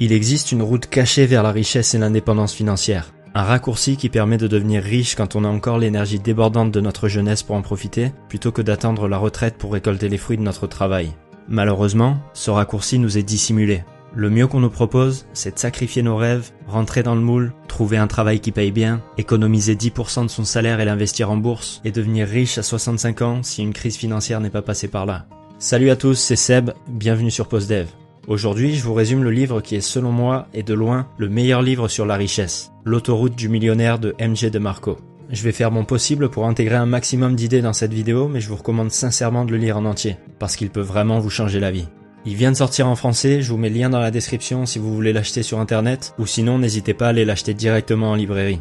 Il existe une route cachée vers la richesse et l'indépendance financière. Un raccourci qui permet de devenir riche quand on a encore l'énergie débordante de notre jeunesse pour en profiter, plutôt que d'attendre la retraite pour récolter les fruits de notre travail. Malheureusement, ce raccourci nous est dissimulé. Le mieux qu'on nous propose, c'est de sacrifier nos rêves, rentrer dans le moule, trouver un travail qui paye bien, économiser 10% de son salaire et l'investir en bourse, et devenir riche à 65 ans si une crise financière n'est pas passée par là. Salut à tous, c'est Seb, bienvenue sur PostDev. Aujourd'hui, je vous résume le livre qui est selon moi et de loin le meilleur livre sur la richesse, L'autoroute du millionnaire de MJ DeMarco. Je vais faire mon possible pour intégrer un maximum d'idées dans cette vidéo, mais je vous recommande sincèrement de le lire en entier, parce qu'il peut vraiment vous changer la vie. Il vient de sortir en français, je vous mets le lien dans la description si vous voulez l'acheter sur internet, ou sinon n'hésitez pas à aller l'acheter directement en librairie.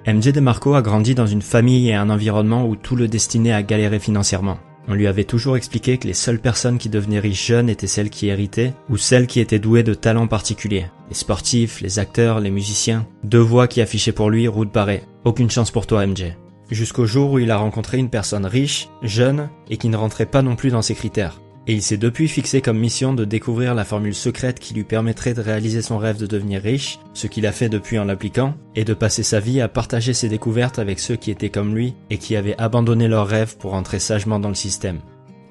MJ DeMarco a grandi dans une famille et un environnement où tout le destinait à galérer financièrement. On lui avait toujours expliqué que les seules personnes qui devenaient riches jeunes étaient celles qui héritaient ou celles qui étaient douées de talents particuliers. Les sportifs, les acteurs, les musiciens. Deux voix qui affichaient pour lui route barrée. Aucune chance pour toi, MJ. Jusqu'au jour où il a rencontré une personne riche, jeune et qui ne rentrait pas non plus dans ses critères. Et il s'est depuis fixé comme mission de découvrir la formule secrète qui lui permettrait de réaliser son rêve de devenir riche, ce qu'il a fait depuis en l'appliquant, et de passer sa vie à partager ses découvertes avec ceux qui étaient comme lui et qui avaient abandonné leurs rêves pour entrer sagement dans le système.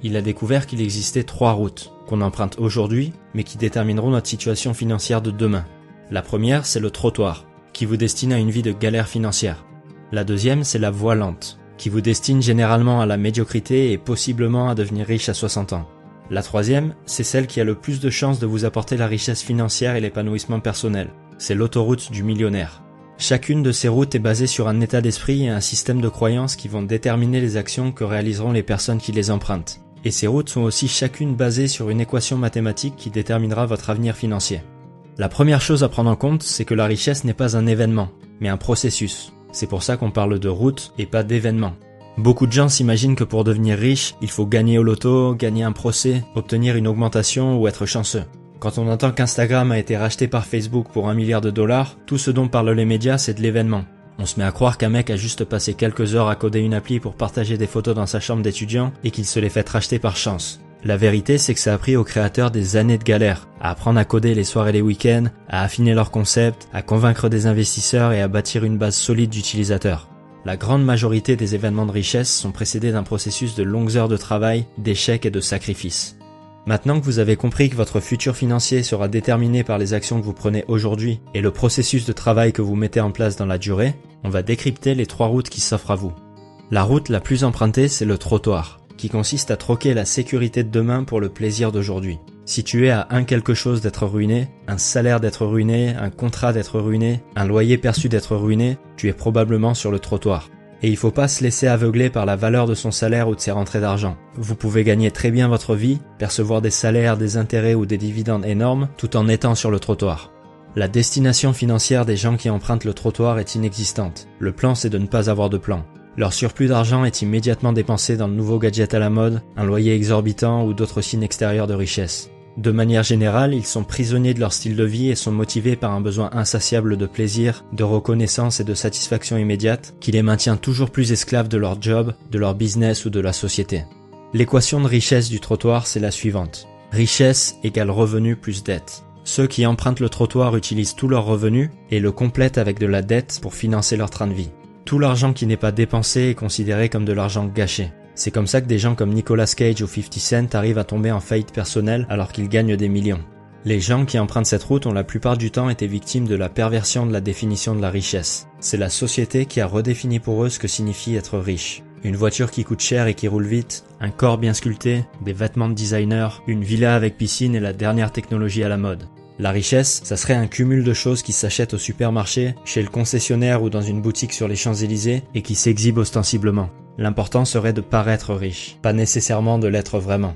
Il a découvert qu'il existait 3 routes, qu'on emprunte aujourd'hui, mais qui détermineront notre situation financière de demain. La première, c'est le trottoir, qui vous destine à une vie de galère financière. La deuxième, c'est la voie lente, qui vous destine généralement à la médiocrité et possiblement à devenir riche à 60 ans. La troisième, c'est celle qui a le plus de chances de vous apporter la richesse financière et l'épanouissement personnel. C'est l'autoroute du millionnaire. Chacune de ces routes est basée sur un état d'esprit et un système de croyances qui vont déterminer les actions que réaliseront les personnes qui les empruntent. Et ces routes sont aussi chacune basées sur une équation mathématique qui déterminera votre avenir financier. La première chose à prendre en compte, c'est que la richesse n'est pas un événement, mais un processus. C'est pour ça qu'on parle de route et pas d'événement. Beaucoup de gens s'imaginent que pour devenir riche, il faut gagner au loto, gagner un procès, obtenir une augmentation ou être chanceux. Quand on entend qu'Instagram a été racheté par Facebook pour $1 milliard, tout ce dont parlent les médias, c'est de l'événement. On se met à croire qu'un mec a juste passé quelques heures à coder une appli pour partager des photos dans sa chambre d'étudiant et qu'il se les fait racheter par chance. La vérité, c'est que ça a pris aux créateurs des années de galère, à apprendre à coder les soirs et les week-ends, à affiner leur concept, à convaincre des investisseurs et à bâtir une base solide d'utilisateurs. La grande majorité des événements de richesse sont précédés d'un processus de longues heures de travail, d'échecs et de sacrifices. Maintenant que vous avez compris que votre futur financier sera déterminé par les actions que vous prenez aujourd'hui et le processus de travail que vous mettez en place dans la durée, on va décrypter les 3 routes qui s'offrent à vous. La route la plus empruntée, c'est le trottoir, qui consiste à troquer la sécurité de demain pour le plaisir d'aujourd'hui. Si tu es à un quelque chose d'être ruiné, un salaire d'être ruiné, un contrat d'être ruiné, un loyer perçu d'être ruiné, tu es probablement sur le trottoir. Et il faut pas se laisser aveugler par la valeur de son salaire ou de ses rentrées d'argent. Vous pouvez gagner très bien votre vie, percevoir des salaires, des intérêts ou des dividendes énormes, tout en étant sur le trottoir. La destination financière des gens qui empruntent le trottoir est inexistante. Le plan, c'est de ne pas avoir de plan. Leur surplus d'argent est immédiatement dépensé dans le nouveau gadget à la mode, un loyer exorbitant ou d'autres signes extérieurs de richesse. De manière générale, ils sont prisonniers de leur style de vie et sont motivés par un besoin insatiable de plaisir, de reconnaissance et de satisfaction immédiate qui les maintient toujours plus esclaves de leur job, de leur business ou de la société. L'équation de richesse du trottoir, c'est la suivante. Richesse égale revenu plus dette. Ceux qui empruntent le trottoir utilisent tout leur revenu et le complètent avec de la dette pour financer leur train de vie. Tout l'argent qui n'est pas dépensé est considéré comme de l'argent gâché. C'est comme ça que des gens comme Nicolas Cage ou 50 Cent arrivent à tomber en faillite personnelle alors qu'ils gagnent des millions. Les gens qui empruntent cette route ont la plupart du temps été victimes de la perversion de la définition de la richesse. C'est la société qui a redéfini pour eux ce que signifie être riche. Une voiture qui coûte cher et qui roule vite, un corps bien sculpté, des vêtements de designer, une villa avec piscine et la dernière technologie à la mode. La richesse, ça serait un cumul de choses qui s'achètent au supermarché, chez le concessionnaire ou dans une boutique sur les Champs-Élysées et qui s'exhibent ostensiblement. L'important serait de paraître riche, pas nécessairement de l'être vraiment.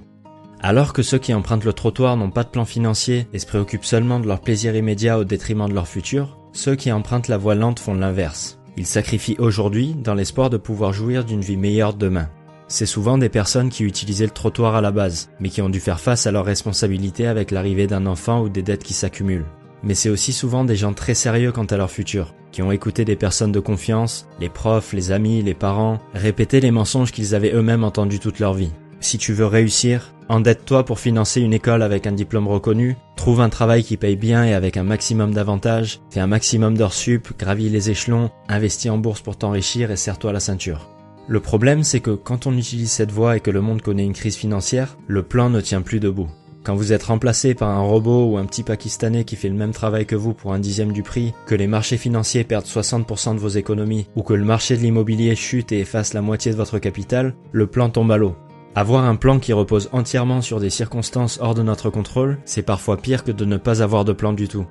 Alors que ceux qui empruntent le trottoir n'ont pas de plan financier et se préoccupent seulement de leur plaisir immédiat au détriment de leur futur, ceux qui empruntent la voie lente font l'inverse. Ils sacrifient aujourd'hui dans l'espoir de pouvoir jouir d'une vie meilleure demain. C'est souvent des personnes qui utilisaient le trottoir à la base, mais qui ont dû faire face à leurs responsabilités avec l'arrivée d'un enfant ou des dettes qui s'accumulent. Mais c'est aussi souvent des gens très sérieux quant à leur futur, qui ont écouté des personnes de confiance, les profs, les amis, les parents, répéter les mensonges qu'ils avaient eux-mêmes entendus toute leur vie. Si tu veux réussir, endette-toi pour financer une école avec un diplôme reconnu, trouve un travail qui paye bien et avec un maximum d'avantages, fais un maximum d'heures sup, gravis les échelons, investis en bourse pour t'enrichir et serre-toi la ceinture. Le problème, c'est que quand on utilise cette voie et que le monde connaît une crise financière, le plan ne tient plus debout. Quand vous êtes remplacé par un robot ou un petit Pakistanais qui fait le même travail que vous pour un dixième du prix, que les marchés financiers perdent 60% de vos économies, ou que le marché de l'immobilier chute et efface la moitié de votre capital, le plan tombe à l'eau. Avoir un plan qui repose entièrement sur des circonstances hors de notre contrôle, c'est parfois pire que de ne pas avoir de plan du tout.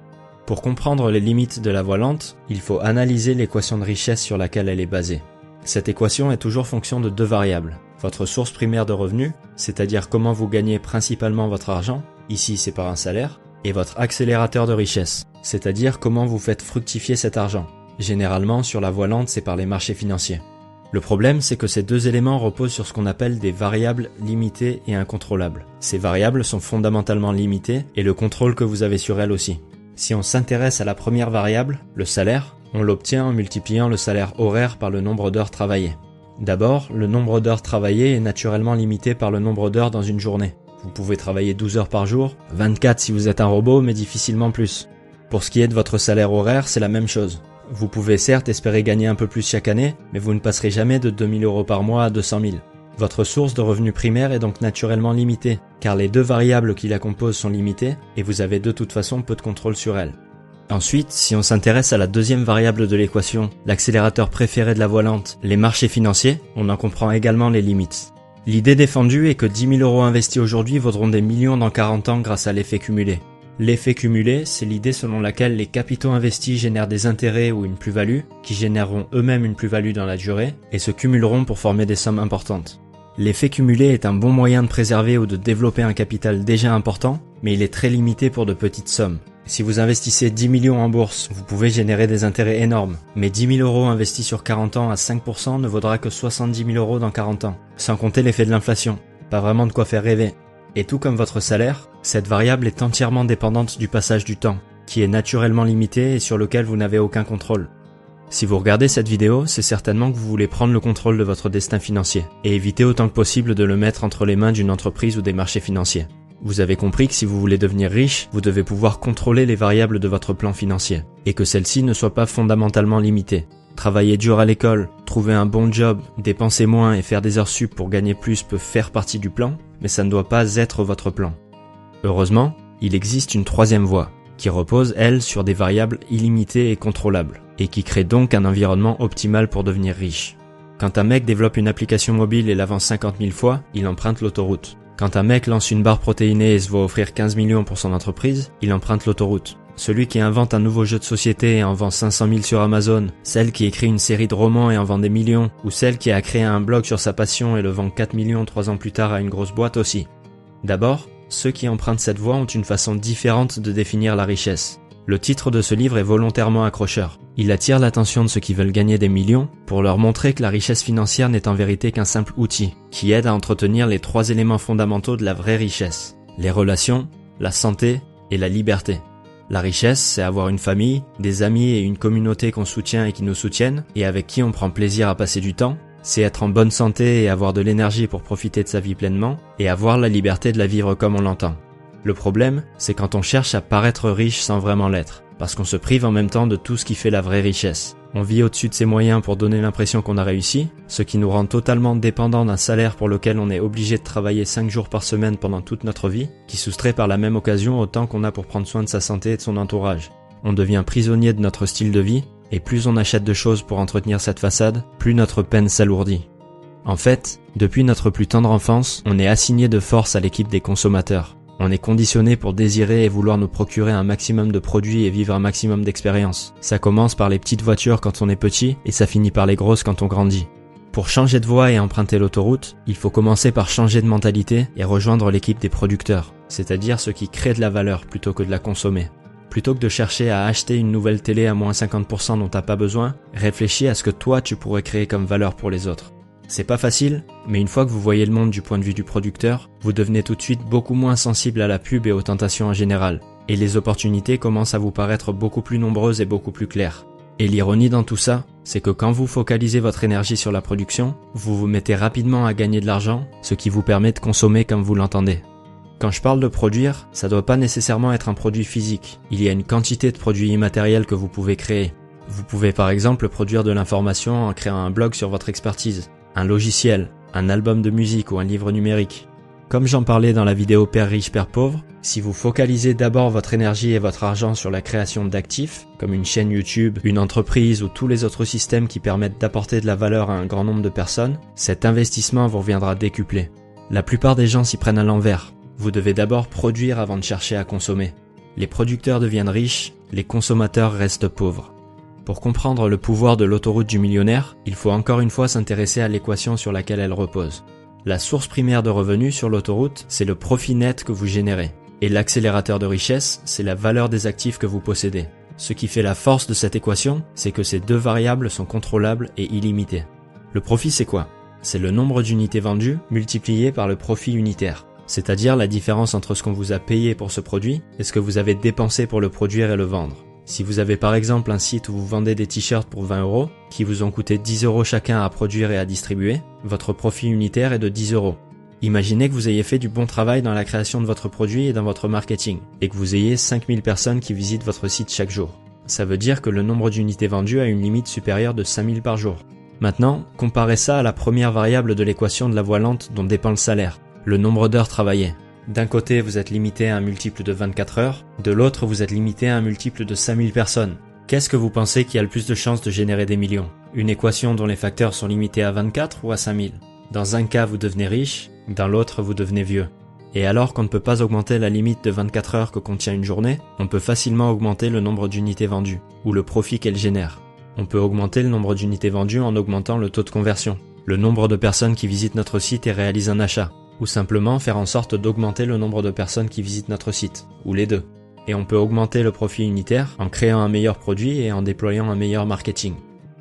Pour comprendre les limites de la voie lente, il faut analyser l'équation de richesse sur laquelle elle est basée. Cette équation est toujours fonction de deux variables. Votre source primaire de revenus, c'est-à-dire comment vous gagnez principalement votre argent, ici c'est par un salaire, et votre accélérateur de richesse, c'est-à-dire comment vous faites fructifier cet argent. Généralement, sur la voie lente, c'est par les marchés financiers. Le problème, c'est que ces deux éléments reposent sur ce qu'on appelle des variables limitées et incontrôlables. Ces variables sont fondamentalement limitées et le contrôle que vous avez sur elles aussi. Si on s'intéresse à la première variable, le salaire, on l'obtient en multipliant le salaire horaire par le nombre d'heures travaillées. D'abord, le nombre d'heures travaillées est naturellement limité par le nombre d'heures dans une journée. Vous pouvez travailler 12 heures par jour, 24 si vous êtes un robot, mais difficilement plus. Pour ce qui est de votre salaire horaire, c'est la même chose. Vous pouvez certes espérer gagner un peu plus chaque année, mais vous ne passerez jamais de 2 000 € par mois à 200 000. Votre source de revenus primaire est donc naturellement limitée, car les deux variables qui la composent sont limitées, et vous avez de toute façon peu de contrôle sur elles. Ensuite, si on s'intéresse à la deuxième variable de l'équation, l'accélérateur préféré de la voie lente, les marchés financiers, on en comprend également les limites. L'idée défendue est que 10 000 € investis aujourd'hui vaudront des millions dans 40 ans grâce à l'effet cumulé. L'effet cumulé, c'est l'idée selon laquelle les capitaux investis génèrent des intérêts ou une plus-value, qui généreront eux-mêmes une plus-value dans la durée, et se cumuleront pour former des sommes importantes. L'effet cumulé est un bon moyen de préserver ou de développer un capital déjà important, mais il est très limité pour de petites sommes. Si vous investissez 10 millions en bourse, vous pouvez générer des intérêts énormes, mais 10 000 € investis sur 40 ans à 5% ne vaudra que 70 000 € dans 40 ans, sans compter l'effet de l'inflation. Pas vraiment de quoi faire rêver. Et tout comme votre salaire, cette variable est entièrement dépendante du passage du temps, qui est naturellement limité et sur lequel vous n'avez aucun contrôle. Si vous regardez cette vidéo, c'est certainement que vous voulez prendre le contrôle de votre destin financier, et éviter autant que possible de le mettre entre les mains d'une entreprise ou des marchés financiers. Vous avez compris que si vous voulez devenir riche, vous devez pouvoir contrôler les variables de votre plan financier, et que celles-ci ne soient pas fondamentalement limitées. Travailler dur à l'école, trouver un bon job, dépenser moins et faire des heures sup pour gagner plus peut faire partie du plan, mais ça ne doit pas être votre plan. Heureusement, il existe une troisième voie, qui repose, elle, sur des variables illimitées et contrôlables, et qui crée donc un environnement optimal pour devenir riche. Quand un mec développe une application mobile et la vend 50 000 fois, il emprunte l'autoroute. Quand un mec lance une barre protéinée et se voit offrir 15 millions pour son entreprise, il emprunte l'autoroute. Celui qui invente un nouveau jeu de société et en vend 500 000 sur Amazon, celle qui écrit une série de romans et en vend des millions, ou celle qui a créé un blog sur sa passion et le vend 4 millions 3 ans plus tard à une grosse boîte aussi. D'abord, ceux qui empruntent cette voie ont une façon différente de définir la richesse. Le titre de ce livre est volontairement accrocheur. Il attire l'attention de ceux qui veulent gagner des millions pour leur montrer que la richesse financière n'est en vérité qu'un simple outil qui aide à entretenir les trois éléments fondamentaux de la vraie richesse. Les relations, la santé et la liberté. La richesse, c'est avoir une famille, des amis et une communauté qu'on soutient et qui nous soutiennent et avec qui on prend plaisir à passer du temps. C'est être en bonne santé et avoir de l'énergie pour profiter de sa vie pleinement et avoir la liberté de la vivre comme on l'entend. Le problème, c'est quand on cherche à paraître riche sans vraiment l'être, parce qu'on se prive en même temps de tout ce qui fait la vraie richesse. On vit au-dessus de ses moyens pour donner l'impression qu'on a réussi, ce qui nous rend totalement dépendants d'un salaire pour lequel on est obligé de travailler 5 jours par semaine pendant toute notre vie, qui soustrait par la même occasion au temps qu'on a pour prendre soin de sa santé et de son entourage. On devient prisonnier de notre style de vie, et plus on achète de choses pour entretenir cette façade, plus notre peine s'alourdit. En fait, depuis notre plus tendre enfance, on est assigné de force à l'équipe des consommateurs. On est conditionné pour désirer et vouloir nous procurer un maximum de produits et vivre un maximum d'expériences. Ça commence par les petites voitures quand on est petit et ça finit par les grosses quand on grandit. Pour changer de voie et emprunter l'autoroute, il faut commencer par changer de mentalité et rejoindre l'équipe des producteurs, c'est-à-dire ceux qui créent de la valeur plutôt que de la consommer. Plutôt que de chercher à acheter une nouvelle télé à moins 50% dont t'as pas besoin, réfléchis à ce que toi tu pourrais créer comme valeur pour les autres. C'est pas facile, mais une fois que vous voyez le monde du point de vue du producteur, vous devenez tout de suite beaucoup moins sensible à la pub et aux tentations en général, et les opportunités commencent à vous paraître beaucoup plus nombreuses et beaucoup plus claires. Et l'ironie dans tout ça, c'est que quand vous focalisez votre énergie sur la production, vous vous mettez rapidement à gagner de l'argent, ce qui vous permet de consommer comme vous l'entendez. Quand je parle de produire, ça doit pas nécessairement être un produit physique. Il y a une quantité de produits immatériels que vous pouvez créer. Vous pouvez par exemple produire de l'information en créant un blog sur votre expertise, un logiciel, un album de musique ou un livre numérique. Comme j'en parlais dans la vidéo Père riche, Père pauvre, si vous focalisez d'abord votre énergie et votre argent sur la création d'actifs, comme une chaîne YouTube, une entreprise ou tous les autres systèmes qui permettent d'apporter de la valeur à un grand nombre de personnes, cet investissement vous reviendra décuplé. La plupart des gens s'y prennent à l'envers. Vous devez d'abord produire avant de chercher à consommer. Les producteurs deviennent riches, les consommateurs restent pauvres. Pour comprendre le pouvoir de l'autoroute du millionnaire, il faut encore une fois s'intéresser à l'équation sur laquelle elle repose. La source primaire de revenus sur l'autoroute, c'est le profit net que vous générez. Et l'accélérateur de richesse, c'est la valeur des actifs que vous possédez. Ce qui fait la force de cette équation, c'est que ces deux variables sont contrôlables et illimitées. Le profit, c'est quoi? C'est le nombre d'unités vendues multiplié par le profit unitaire, c'est-à-dire la différence entre ce qu'on vous a payé pour ce produit et ce que vous avez dépensé pour le produire et le vendre. Si vous avez par exemple un site où vous vendez des t-shirts pour 20 €, qui vous ont coûté 10 € chacun à produire et à distribuer, votre profit unitaire est de 10 €. Imaginez que vous ayez fait du bon travail dans la création de votre produit et dans votre marketing, et que vous ayez 5000 personnes qui visitent votre site chaque jour. Ça veut dire que le nombre d'unités vendues a une limite supérieure de 5000 par jour. Maintenant, comparez ça à la première variable de l'équation de la voie lente dont dépend le salaire, le nombre d'heures travaillées. D'un côté, vous êtes limité à un multiple de 24 heures, de l'autre, vous êtes limité à un multiple de 5000 personnes. Qu'est-ce que vous pensez qui a le plus de chances de générer des millions? Une équation dont les facteurs sont limités à 24 ou à 5000? Dans un cas, vous devenez riche, dans l'autre, vous devenez vieux. Et alors qu'on ne peut pas augmenter la limite de 24 heures que contient une journée, on peut facilement augmenter le nombre d'unités vendues, ou le profit qu'elles génèrent. On peut augmenter le nombre d'unités vendues en augmentant le taux de conversion, le nombre de personnes qui visitent notre site et réalisent un achat, ou simplement faire en sorte d'augmenter le nombre de personnes qui visitent notre site, ou les deux. Et on peut augmenter le profit unitaire en créant un meilleur produit et en déployant un meilleur marketing.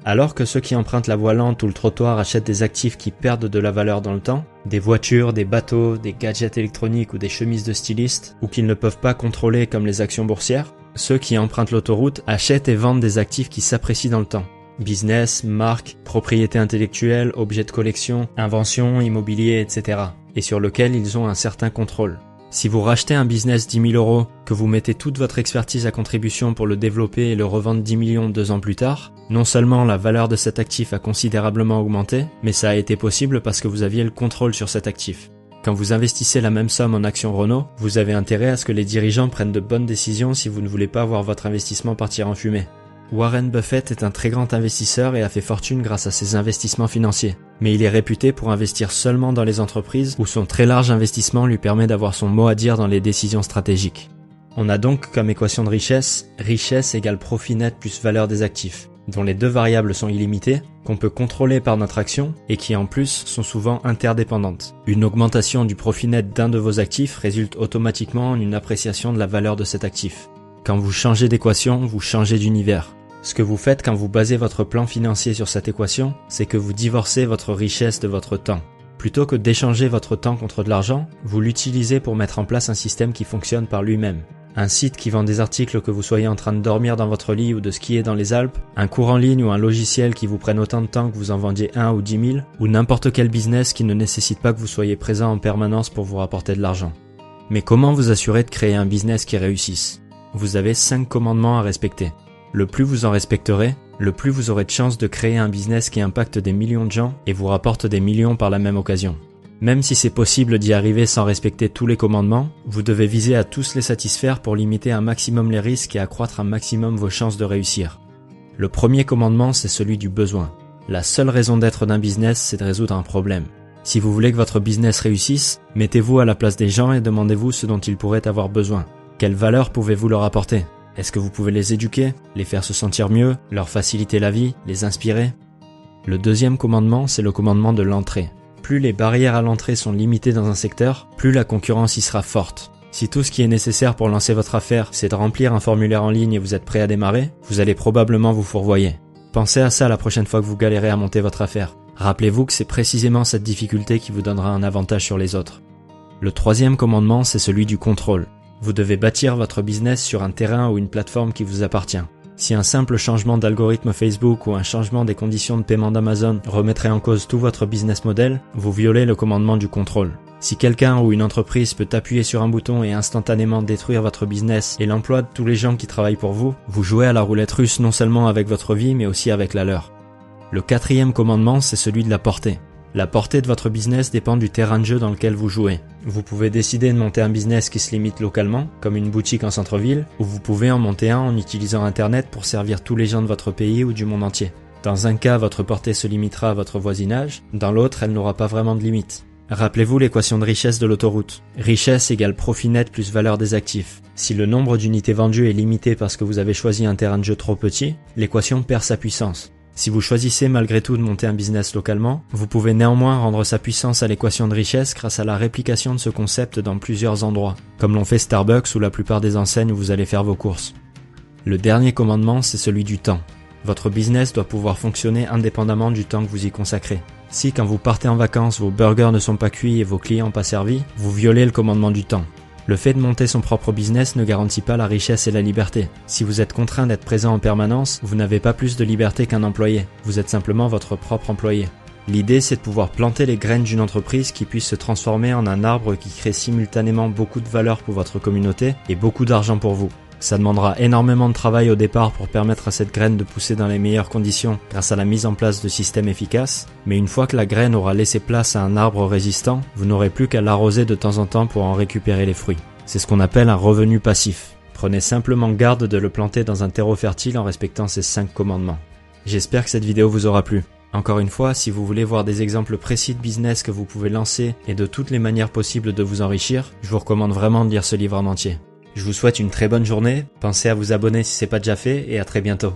Alors que ceux qui empruntent la voie lente ou le trottoir achètent des actifs qui perdent de la valeur dans le temps, des voitures, des bateaux, des gadgets électroniques ou des chemises de stylistes, ou qu'ils ne peuvent pas contrôler comme les actions boursières, ceux qui empruntent l'autoroute achètent et vendent des actifs qui s'apprécient dans le temps. Business, marque, propriété intellectuelle, objets de collection, inventions, immobilier, etc. Et sur lequel ils ont un certain contrôle. Si vous rachetez un business 10 000 €, que vous mettez toute votre expertise à contribution pour le développer et le revendre 10 millions 2 ans plus tard, non seulement la valeur de cet actif a considérablement augmenté, mais ça a été possible parce que vous aviez le contrôle sur cet actif. Quand vous investissez la même somme en actions Renault, vous avez intérêt à ce que les dirigeants prennent de bonnes décisions si vous ne voulez pas voir votre investissement partir en fumée. Warren Buffett est un très grand investisseur et a fait fortune grâce à ses investissements financiers. Mais il est réputé pour investir seulement dans les entreprises où son très large investissement lui permet d'avoir son mot à dire dans les décisions stratégiques. On a donc comme équation de richesse, richesse égale profit net plus valeur des actifs, dont les deux variables sont illimitées, qu'on peut contrôler par notre action et qui en plus sont souvent interdépendantes. Une augmentation du profit net d'un de vos actifs résulte automatiquement en une appréciation de la valeur de cet actif. Quand vous changez d'équation, vous changez d'univers. Ce que vous faites quand vous basez votre plan financier sur cette équation, c'est que vous divorcez votre richesse de votre temps. Plutôt que d'échanger votre temps contre de l'argent, vous l'utilisez pour mettre en place un système qui fonctionne par lui-même. Un site qui vend des articles que vous soyez en train de dormir dans votre lit ou de skier dans les Alpes, un cours en ligne ou un logiciel qui vous prenne autant de temps que vous en vendiez 1 ou 10 000, ou n'importe quel business qui ne nécessite pas que vous soyez présent en permanence pour vous rapporter de l'argent. Mais comment vous assurer de créer un business qui réussisse? Vous avez 5 commandements à respecter. Le plus vous en respecterez, le plus vous aurez de chances de créer un business qui impacte des millions de gens et vous rapporte des millions par la même occasion. Même si c'est possible d'y arriver sans respecter tous les commandements, vous devez viser à tous les satisfaire pour limiter un maximum les risques et accroître un maximum vos chances de réussir. Le premier commandement, c'est celui du besoin. La seule raison d'être d'un business, c'est de résoudre un problème. Si vous voulez que votre business réussisse, mettez-vous à la place des gens et demandez-vous ce dont ils pourraient avoir besoin. Quelle valeur pouvez-vous leur apporter ? Est-ce que vous pouvez les éduquer, les faire se sentir mieux, leur faciliter la vie, les inspirer? Le deuxième commandement, c'est le commandement de l'entrée. Plus les barrières à l'entrée sont limitées dans un secteur, plus la concurrence y sera forte. Si tout ce qui est nécessaire pour lancer votre affaire, c'est de remplir un formulaire en ligne et vous êtes prêt à démarrer, vous allez probablement vous fourvoyer. Pensez à ça la prochaine fois que vous galérez à monter votre affaire. Rappelez-vous que c'est précisément cette difficulté qui vous donnera un avantage sur les autres. Le troisième commandement, c'est celui du contrôle. Vous devez bâtir votre business sur un terrain ou une plateforme qui vous appartient. Si un simple changement d'algorithme Facebook ou un changement des conditions de paiement d'Amazon remettrait en cause tout votre business model, vous violez le commandement du contrôle. Si quelqu'un ou une entreprise peut appuyer sur un bouton et instantanément détruire votre business et l'emploi de tous les gens qui travaillent pour vous, vous jouez à la roulette russe non seulement avec votre vie mais aussi avec la leur. Le 4e commandement, c'est celui de la portée. La portée de votre business dépend du terrain de jeu dans lequel vous jouez. Vous pouvez décider de monter un business qui se limite localement, comme une boutique en centre-ville, ou vous pouvez en monter un en utilisant Internet pour servir tous les gens de votre pays ou du monde entier. Dans un cas, votre portée se limitera à votre voisinage, dans l'autre, elle n'aura pas vraiment de limite. Rappelez-vous l'équation de richesse de l'autoroute. Richesse égale profit net plus valeur des actifs. Si le nombre d'unités vendues est limité parce que vous avez choisi un terrain de jeu trop petit, l'équation perd sa puissance. Si vous choisissez malgré tout de monter un business localement, vous pouvez néanmoins rendre sa puissance à l'équation de richesse grâce à la réplication de ce concept dans plusieurs endroits, comme l'ont fait Starbucks ou la plupart des enseignes où vous allez faire vos courses. Le dernier commandement, c'est celui du temps. Votre business doit pouvoir fonctionner indépendamment du temps que vous y consacrez. Si quand vous partez en vacances, vos burgers ne sont pas cuits et vos clients pas servis, vous violez le commandement du temps. Le fait de monter son propre business ne garantit pas la richesse et la liberté. Si vous êtes contraint d'être présent en permanence, vous n'avez pas plus de liberté qu'un employé. Vous êtes simplement votre propre employé. L'idée, c'est de pouvoir planter les graines d'une entreprise qui puisse se transformer en un arbre qui crée simultanément beaucoup de valeur pour votre communauté et beaucoup d'argent pour vous. Ça demandera énormément de travail au départ pour permettre à cette graine de pousser dans les meilleures conditions grâce à la mise en place de systèmes efficaces, mais une fois que la graine aura laissé place à un arbre résistant, vous n'aurez plus qu'à l'arroser de temps en temps pour en récupérer les fruits. C'est ce qu'on appelle un revenu passif. Prenez simplement garde de le planter dans un terreau fertile en respectant ces 5 commandements. J'espère que cette vidéo vous aura plu. Encore une fois, si vous voulez voir des exemples précis de business que vous pouvez lancer et de toutes les manières possibles de vous enrichir, je vous recommande vraiment de lire ce livre en entier. Je vous souhaite une très bonne journée, pensez à vous abonner si ce n'est pas déjà fait et à très bientôt.